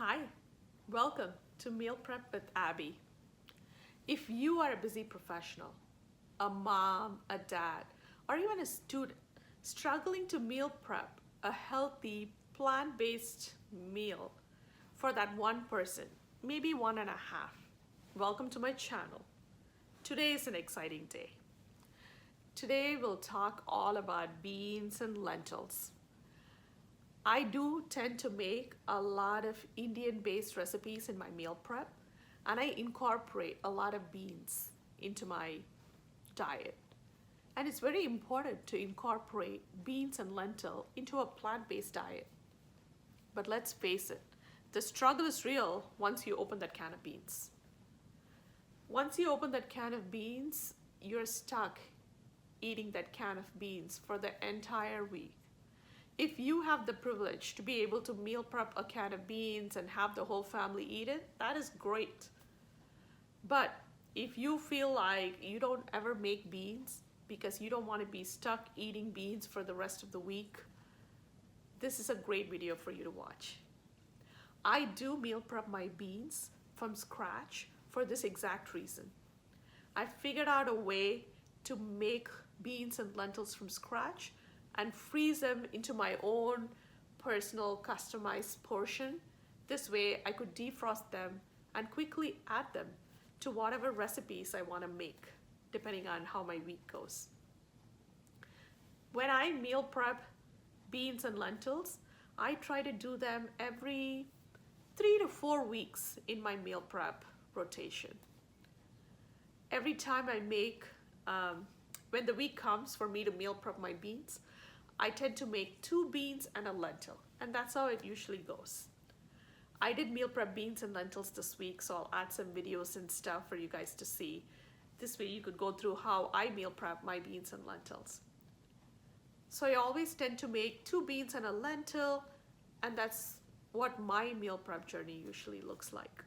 Hi, welcome to Meal Prep with Abby. If you are a busy professional, a mom, a dad, or even a student struggling to meal prep a healthy plant-based meal for that one person, maybe one and a half, welcome to my channel. Today is an exciting day. Today we'll talk all about beans and lentils. I do tend to make a lot of Indian-based recipes in my meal prep, and I incorporate a lot of beans into my diet. And it's very important to incorporate beans and lentil into a plant-based diet. But let's face it, the struggle is real once you open that can of beans. Once you open that can of beans, you're stuck eating that can of beans for the entire week. If you have the privilege to be able to meal prep a can of beans and have the whole family eat it, that is great. But if you feel like you don't ever make beans because you don't want to be stuck eating beans for the rest of the week, this is a great video for you to watch. I do meal prep my beans from scratch for this exact reason. I figured out a way to make beans and lentils from scratch and freeze them into my own personal customized portion. This way I could defrost them and quickly add them to whatever recipes I want to make, depending on how my week goes. When I meal prep beans and lentils, I try to do them every 3 to 4 weeks in my meal prep rotation. Every time I make, when the week comes for me to meal prep my beans, I tend to make 2 beans and a lentil, and that's how it usually goes. I did meal prep beans and lentils this week, so I'll add some videos and stuff for you guys to see. This way you could go through how I meal prep my beans and lentils. So I always tend to make 2 beans and a lentil, and that's what my meal prep journey usually looks like.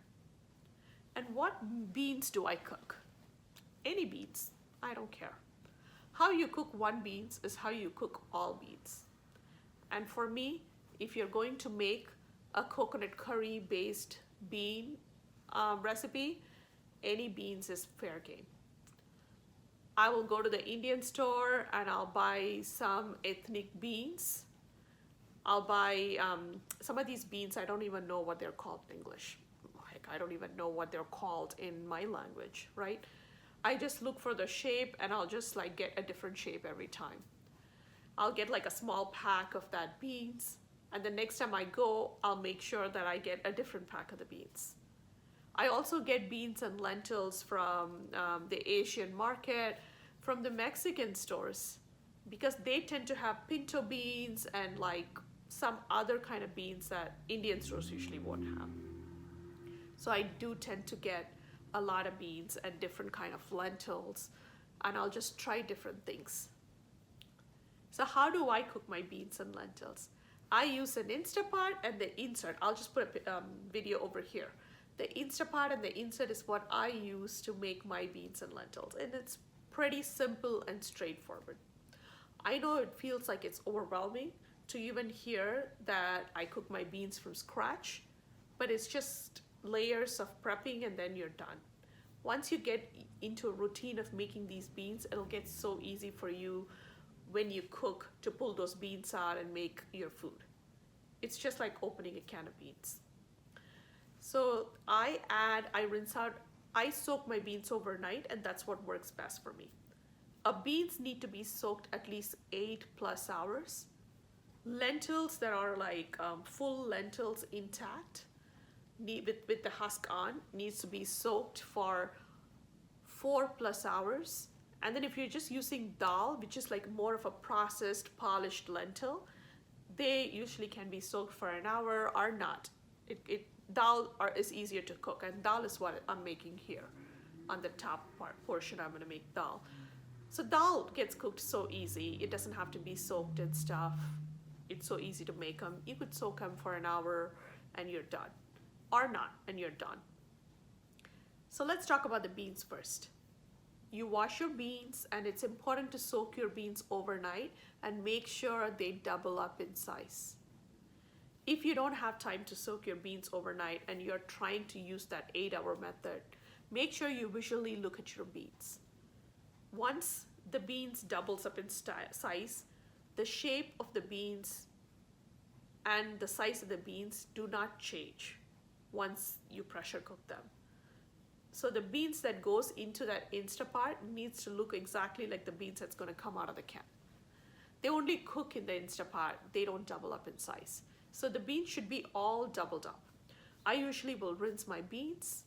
And what beans do I cook? Any beans, I don't care. How you cook one beans is how you cook all beans. And for me, if you're going to make a coconut curry based bean recipe, any beans is fair game. I will go to the Indian store and I'll buy some ethnic beans. I'll buy some of these beans, I don't even know what they're called in English. Heck, I don't even know what they're called in my language, right? I just look for the shape and I'll just like get a different shape every time. I'll get like a small pack of that beans, and the next time I go, I'll make sure that I get a different pack of the beans. I also get beans and lentils from the Asian market, from the Mexican stores, because they tend to have pinto beans and like some other kind of beans that Indian stores usually won't have. So I do tend to get a lot of beans and different kind of lentils, and I'll just try different things. So how do I cook my beans and lentils? I use an Instapot and the insert. I'll just put a video over here. The Instapot and the insert is what I use to make my beans and lentils, and it's pretty simple and straightforward. I know it feels like it's overwhelming to even hear that I cook my beans from scratch, but it's just layers of prepping and then you're done. Once you get into a routine of making these beans, it'll get so easy for you when you cook to pull those beans out and make your food. It's just like opening a can of beans. So I rinse out, I soak my beans overnight, and that's what works best for me. Beans need to be soaked at least 8+ hours. Lentils that are like full lentils intact, with the husk on, needs to be soaked for 4+ hours. And then if you're just using dal, which is like more of a processed polished lentil, they usually can be soaked for an hour or not. Dal is easier to cook, and dal is what I'm making here. On the top portion I'm going to make dal. So dal gets cooked so easy. It doesn't have to be soaked and stuff. It's so easy to make them. You could soak them for an hour and you're done. Or not, and you're done. So let's talk about the beans first. You wash your beans, and it's important to soak your beans overnight and make sure they double up in size. If you don't have time to soak your beans overnight and you're trying to use that 8-hour method, make sure you visually look at your beans. Once the beans doubles up in size, the shape of the beans and the size of the beans do not change once you pressure cook them. So the beans that goes into that Instapot needs to look exactly like the beans that's going to come out of the can. They only cook in the Instapot, they don't double up in size. So the beans should be all doubled up. I usually will rinse my beans,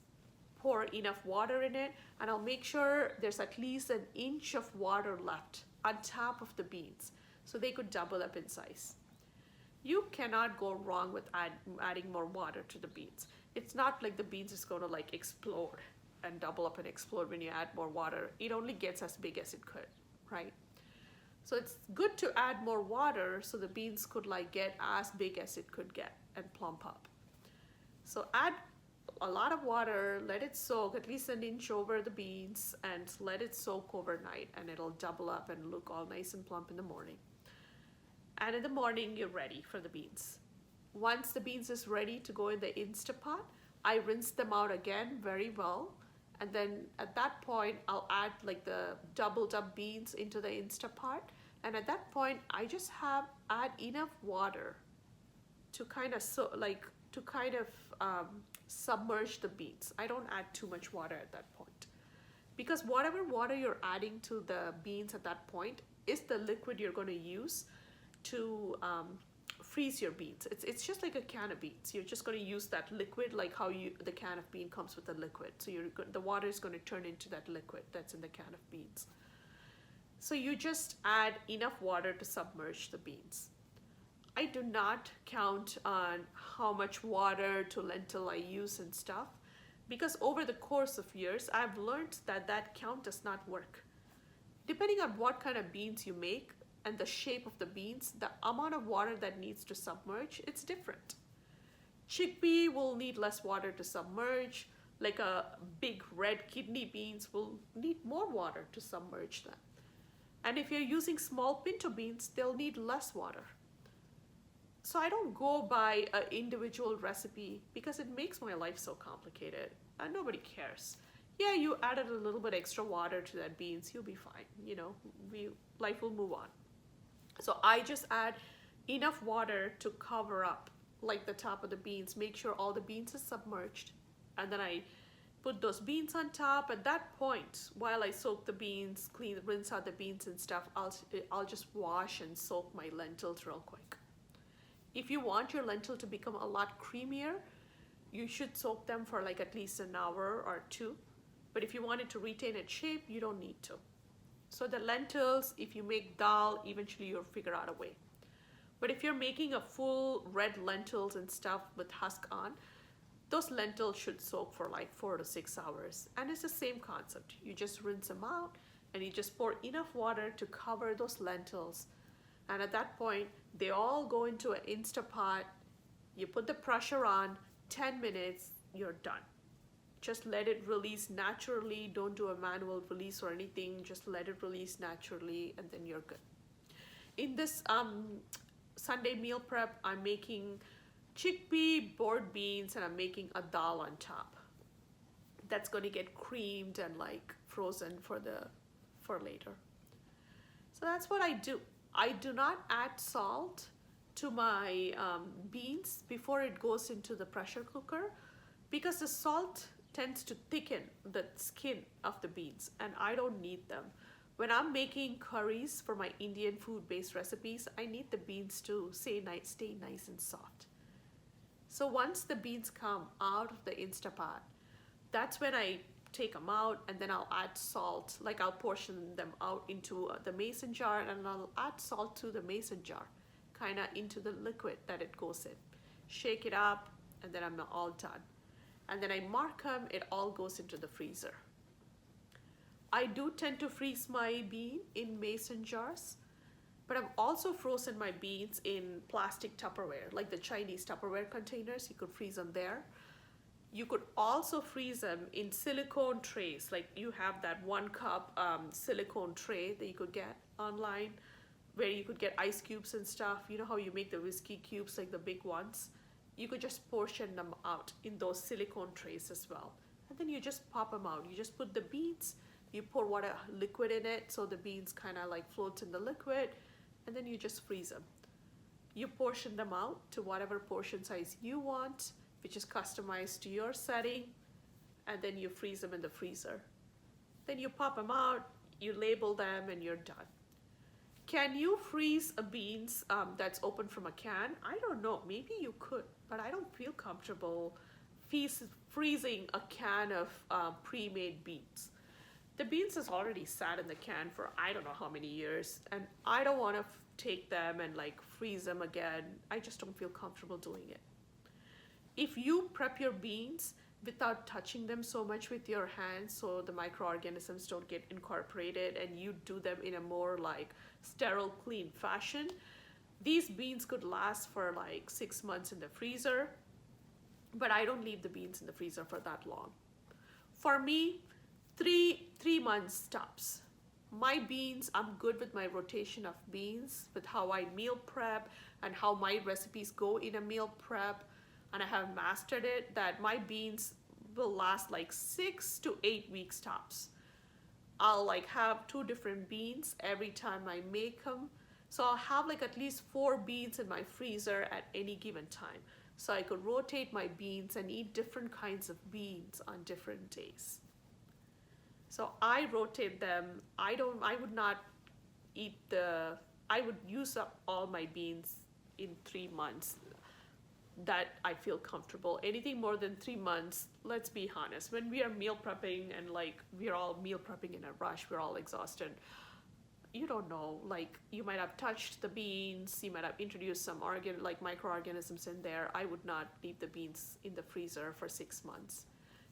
pour enough water in it, and I'll make sure there's at least an inch of water left on top of the beans so they could double up in size. You cannot go wrong with adding more water to the beans. It's not like the beans is going to like explode and double up and explode when you add more water. It only gets as big as it could, right? So it's good to add more water so the beans could like get as big as it could get and plump up. So add a lot of water, let it soak at least an inch over the beans and let it soak overnight, and it'll double up and look all nice and plump in the morning. And in the morning, you're ready for the beans. Once the beans is ready to go in the Instapot, I rinse them out again very well. And then at that point, I'll add like the doubled up beans into the Instapot. And at that point, I just add enough water to kind of submerge the beans. I don't add too much water at that point, because whatever water you're adding to the beans at that point is the liquid you're going to use to freeze your beans. It's just like a can of beans. You're just going to use that liquid, like how the can of bean comes with the liquid. So the water is going to turn into that liquid that's in the can of beans. So you just add enough water to submerge the beans. I do not count on how much water to lentil I use and stuff, because over the course of years, I've learned that that count does not work. Depending on what kind of beans you make and the shape of the beans, the amount of water that needs to submerge, it's different. Chickpea will need less water to submerge, like a big red kidney beans will need more water to submerge them. And if you're using small pinto beans, they'll need less water. So I don't go by an individual recipe because it makes my life so complicated and nobody cares. Yeah, you added a little bit extra water to that beans, you'll be fine. Life will move on. So I just add enough water to cover up like the top of the beans, make sure all the beans is submerged. And then I put those beans on top. At that point, while I soak the beans, rinse out the beans and stuff, I'll just wash and soak my lentils real quick. If you want your lentil to become a lot creamier, you should soak them for like at least an hour or two. But if you want it to retain its shape, you don't need to. So the lentils, if you make dal, eventually you'll figure out a way. But if you're making a full red lentils and stuff with husk on, those lentils should soak for like 4 to 6 hours. And it's the same concept. You just rinse them out and you just pour enough water to cover those lentils. And at that point, they all go into an Instapot. You put the pressure on, 10 minutes, you're done. Just let it release naturally. Don't do a manual release or anything. Just let it release naturally and then you're good. In this Sunday meal prep, I'm making chickpea, board beans, and I'm making a dal on top. That's going to get creamed and like frozen for later. So that's what I do. I do not add salt to my beans before it goes into the pressure cooker, because the salt tends to thicken the skin of the beans and I don't need them. When I'm making curries for my Indian food-based recipes, I need the beans to stay nice and soft. So once the beans come out of the Instapot, that's when I take them out and then I'll add salt. Like I'll portion them out into the mason jar and I'll add salt to the mason jar, kind of into the liquid that it goes in. Shake it up and then I'm all done. And then I mark them, it all goes into the freezer. I do tend to freeze my bean in mason jars, but I've also frozen my beans in plastic Tupperware, like the Chinese Tupperware containers. You could freeze them there. You could also freeze them in silicone trays, like you have that 1 cup silicone tray that you could get online. where you could get ice cubes and stuff. You know how you make the whiskey cubes, like the big ones? You could just portion them out in those silicone trays as well. And then you just pop them out. You just put the beans, you pour water liquid in it so the beans kind of like floats in the liquid, and then you just freeze them. You portion them out to whatever portion size you want, which is customized to your setting, and then you freeze them in the freezer. Then you pop them out, you label them, and you're done. Can you freeze a beans that's open from a can? I don't know, maybe you could, but I don't feel comfortable freezing a can of pre-made beans. The beans has already sat in the can for I don't know how many years, and I don't want to take them and like freeze them again. I just don't feel comfortable doing it. If you prep your beans without touching them so much with your hands so the microorganisms don't get incorporated, and you do them in a more like sterile, clean fashion, these beans could last for like 6 months in the freezer, but I don't leave the beans in the freezer for that long. For me, three months tops. My beans, I'm good with my rotation of beans, with how I meal prep and how my recipes go in a meal prep, and I have mastered it that my beans will last like 6 to 8 weeks tops. I'll like have 2 different beans every time I make them. So I'll have like at least 4 beans in my freezer at any given time. So I could rotate my beans and eat different kinds of beans on different days. So I rotate them. I would not I would use up all my beans in 3 months that I feel comfortable. Anything more than 3 months, let's be honest, when we are meal prepping and like we're all meal prepping in a rush, we're all exhausted. You don't know, like you might have touched the beans, you might have introduced some microorganisms in there. I would not leave the beans in the freezer for 6 months,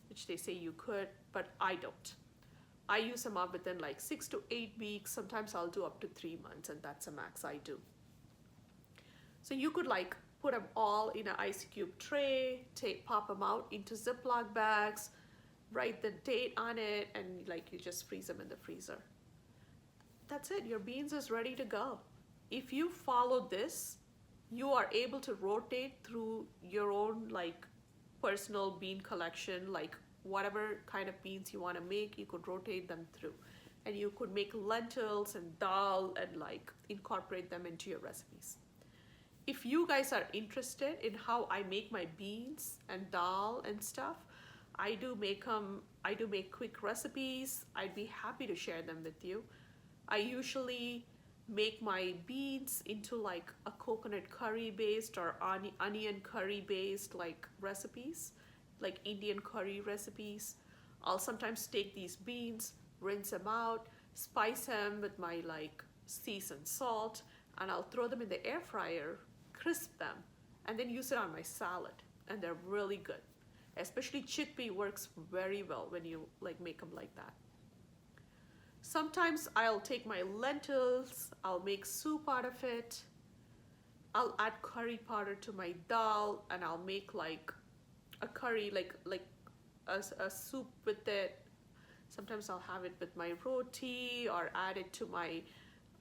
which they say you could, but I don't. I use them up within like 6 to 8 weeks. Sometimes I'll do up to 3 months, and that's a max I do. So you could like put them all in an ice cube tray, pop them out into Ziploc bags, write the date on it, and like you just freeze them in the freezer. That's it, your beans is ready to go. If you follow this, you are able to rotate through your own like personal bean collection, like whatever kind of beans you want to make, you could rotate them through. And you could make lentils and dal and like incorporate them into your recipes. If you guys are interested in how I make my beans and dal and stuff, I do make quick recipes. I'd be happy to share them with you. I usually make my beans into like a coconut curry based or onion curry based like recipes, like Indian curry recipes. I'll sometimes take these beans, rinse them out, spice them with my like seasoned salt, and I'll throw them in the air fryer, crisp them, and then use it on my salad, and they're really good. Especially chickpea works very well when you like make them like that. Sometimes I'll take my lentils, I'll make soup out of it, I'll add curry powder to my dal, and I'll make like a curry, like a soup with it. Sometimes I'll have it with my roti or add it to my,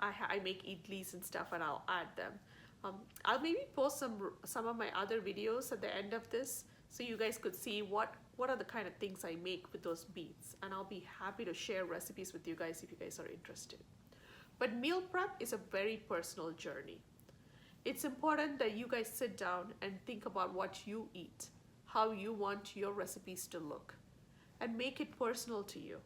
I make idlis and stuff, and I'll add them. I'll maybe post some of my other videos at the end of this, so you guys could see what are the kind of things I make with those beans, and I'll be happy to share recipes with you guys if you guys are interested. But meal prep is a very personal journey. It's important that you guys sit down and think about what you eat, how you want your recipes to look, and make it personal to you.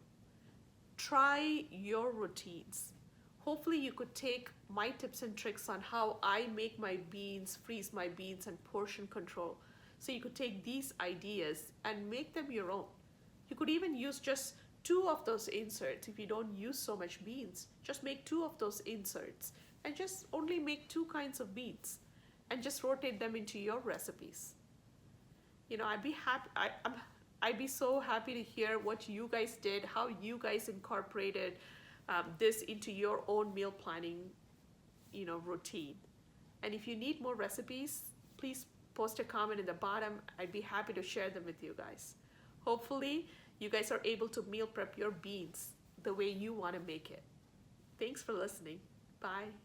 Try your routines. Hopefully you could take my tips and tricks on how I make my beans, freeze my beans, and portion control. So you could take these ideas and make them your own. You could even use just 2 of those inserts. If you don't use so much beans, just make 2 of those inserts and just only make 2 kinds of beans and just rotate them into your recipes. You know, I'd be so happy to hear what you guys did, how you guys incorporated this into your own meal planning, routine. And if you need more recipes, please post a comment in the bottom. I'd be happy to share them with you guys. Hopefully, you guys are able to meal prep your beans the way you want to make it. Thanks for listening. Bye.